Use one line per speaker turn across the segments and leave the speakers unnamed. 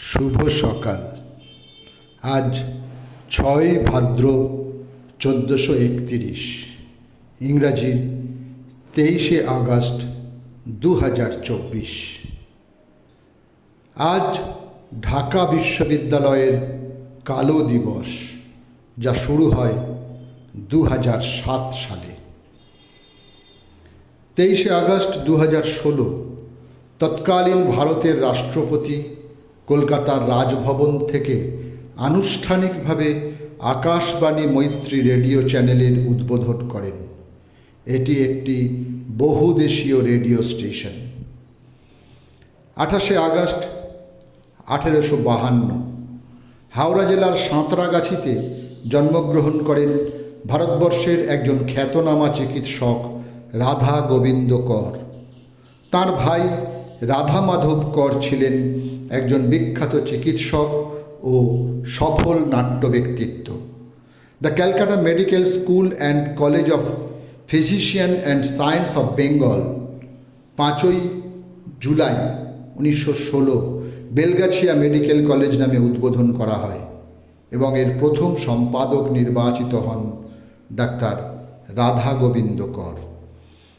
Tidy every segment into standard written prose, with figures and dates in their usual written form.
শুভ সকাল। আজ 6 ভাদ্র 1431, ইংরাজির 23 আগস্ট 2024। আজ ঢাকা বিশ্ববিদ্যালয়ের কালো দিবস, যা শুরু হয় 2007 সালে। 23 আগস্ট 2016 তৎকালীন ভারতের রাষ্ট্রপতি কলকাতার রাজভবন থেকে আনুষ্ঠানিকভাবে আকাশবাণী মৈত্রী রেডিও চ্যানেলের উদ্বোধন করেন। এটি একটি বহুদেশীয় রেডিও স্টেশন। 28 আগস্ট 1852 হাওড়া জেলার সাঁতরাগাছিতে জন্মগ্রহণ করেন ভারতবর্ষের একজন খ্যাতনামা চিকিৎসক রাধা গোবিন্দ কর। তাঁর ভাই রাধা মাধব কর ছিলেন একজন বিখ্যাত চিকিৎসক ও সফল নাট্য ব্যক্তিত্ব। The Calcutta medical school and college of physician and science of Bengal 5 জুলাই 1916 বেলগাছিয়া মেডিকেল কলেজ নামে উদ্বোধন করা হয় এবং এর প্রথম সম্পাদক নির্বাচিত হন ডাক্তার রাধা গোবিন্দ কর।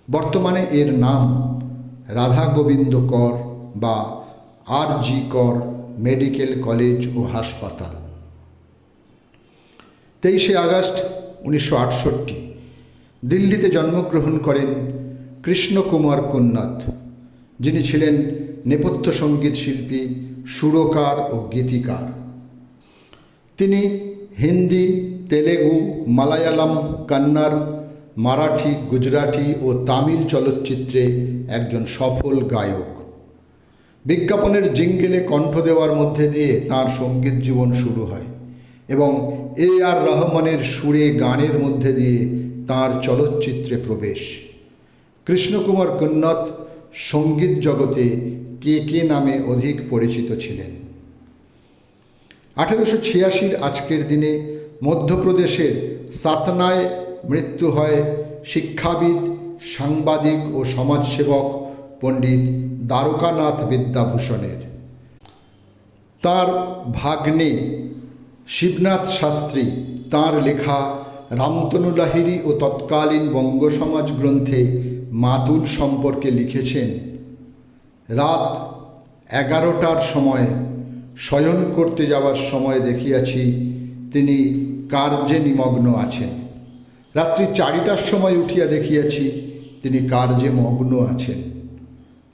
বর্তমানে এর নাম রাধা গোবিন্দ কর বা আর.জি. কর মেডিকেল কলেজ ও হাসপাতাল। 23 আগস্ট 1968 দিল্লিতে জন্মগ্রহণ করেন কৃষ্ণকুমার কুন্নাথ, যিনি ছিলেন নেপথ্য সঙ্গীত শিল্পী, সুরকার ও গীতিকার। তিনি হিন্দি, তেলেগু, মালায়ালাম, কন্নড়, মারাঠি, গুজরাটি ও তামিল চলচ্চিত্রে একজন সফল গায়ক। বিজ্ঞাপনের জিঙ্গেলে কণ্ঠ দেওয়ার মধ্যে দিয়ে তাঁর সঙ্গীত জীবন শুরু হয় এবং A.R. রহমানের সুরে গানের মধ্যে দিয়ে তাঁর চলচ্চিত্রে প্রবেশ। কৃষ্ণকুমার কুন্নাথ সঙ্গীত জগতে কে নামে অধিক পরিচিত ছিলেন। 1886 আজকের দিনে মধ্যপ্রদেশের সাতনায় মৃত্যু হয় শিক্ষাবিদ, সাংবাদিক ও সমাজসেবক পণ্ডিত দ্বারকানাথ বিদ্যাভূষণের। তাঁর ভাগ্নে শিবনাথ শাস্ত্রী তাঁর লেখা রামতনু লাহিড়ী ও তৎকালীন বঙ্গ সমাজ গ্রন্থে মাতুল সম্পর্কে লিখেছেন, রাত 11টার সময় শয়ন করতে যাওয়ার সময় দেখিয়াছি তিনি কার্যে নিমগ্ন আছেন। রাত্রি 4টার সময় উঠিয়া দেখিয়াছি তিনি কার্যে মগ্ন আছেন।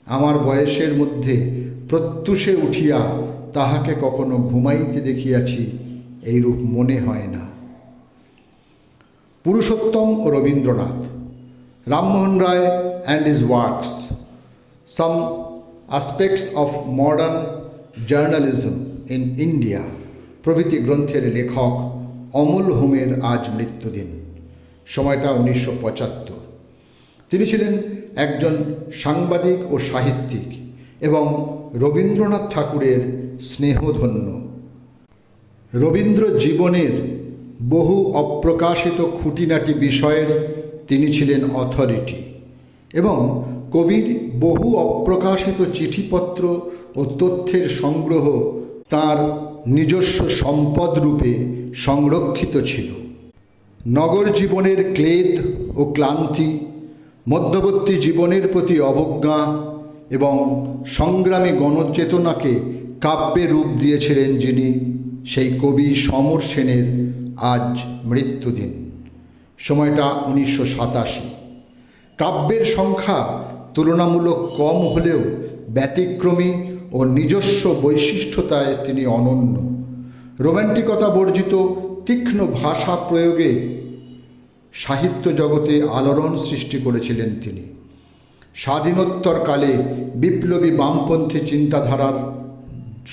আমার বয়সের মধ্যে প্রত্যুষে উঠিয়া তাহাকে কখনো ঘুমাইতে দেখিয়াছি, এইরূপ মনে হয় না। পুরুষোত্তম ও Rabindranath, Rammohan Roy and his works, some aspects of modern journalism in India প্রভৃতি গ্রন্থের লেখক অমল হোমের আজ মৃত্যুদিন। সময়টা 1975। তিনি ছিলেন একজন সাংবাদিক ও সাহিত্যিক এবং রবীন্দ্রনাথ ঠাকুরের স্নেহধন্য। রবীন্দ্র জীবনের বহু অপ্রকাশিত খুঁটিনাটি বিষয়ের তিনি ছিলেন অথরিটি এবং কবির বহু অপ্রকাশিত চিঠিপত্র ও তথ্যের সংগ্রহ তাঁর নিজস্ব সম্পদ রূপে সংরক্ষিত ছিল। নগর জীবনের ক্লেদ ও ক্লান্তি, মধ্যবর্তী জীবনের প্রতি অবজ্ঞা এবং সংগ্রামী গণচেতনাকে কাব্যে রূপ দিয়েছিলেন যিনি, সেই কবি সমর সেনের আজ মৃত্যুদিন। সময়টা 1987। কাব্যের সংখ্যা তুলনামূলক কম হলেও ব্যতিক্রমী ও নিজস্ব বৈশিষ্ট্যতায় তিনি অনন্য। রোম্যান্টিকতা বর্জিত তীক্ষ্ণ ভাষা প্রয়োগে সাহিত্য জগতে আলোড়ন সৃষ্টি করেছিলেন তিনি। স্বাধীনোত্তরকালে বিপ্লবী বামপন্থী চিন্তাধারার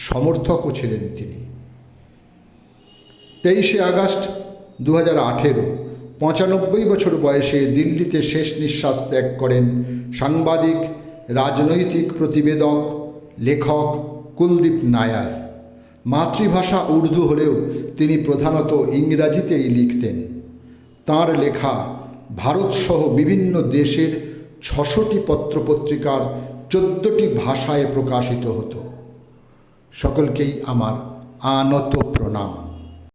সমর্থকও ছিলেন তিনি। 23 আগস্ট 2018 95 বছর বয়সে দিল্লিতে শেষ নিঃশ্বাস ত্যাগ করেন সাংবাদিক, রাজনৈতিক প্রতিবেদক, লেখক কুলদীপ নায়ার। মাতৃভাষা উর্দু হলেও তিনি প্রধানত ইংরাজিতেই লিখতেন। তাঁর লেখা ভারতসহ বিভিন্ন দেশের 600টি পত্রপত্রিকার 14টি ভাষায় প্রকাশিত হতো। সকলকেই আমার আনত প্রণাম।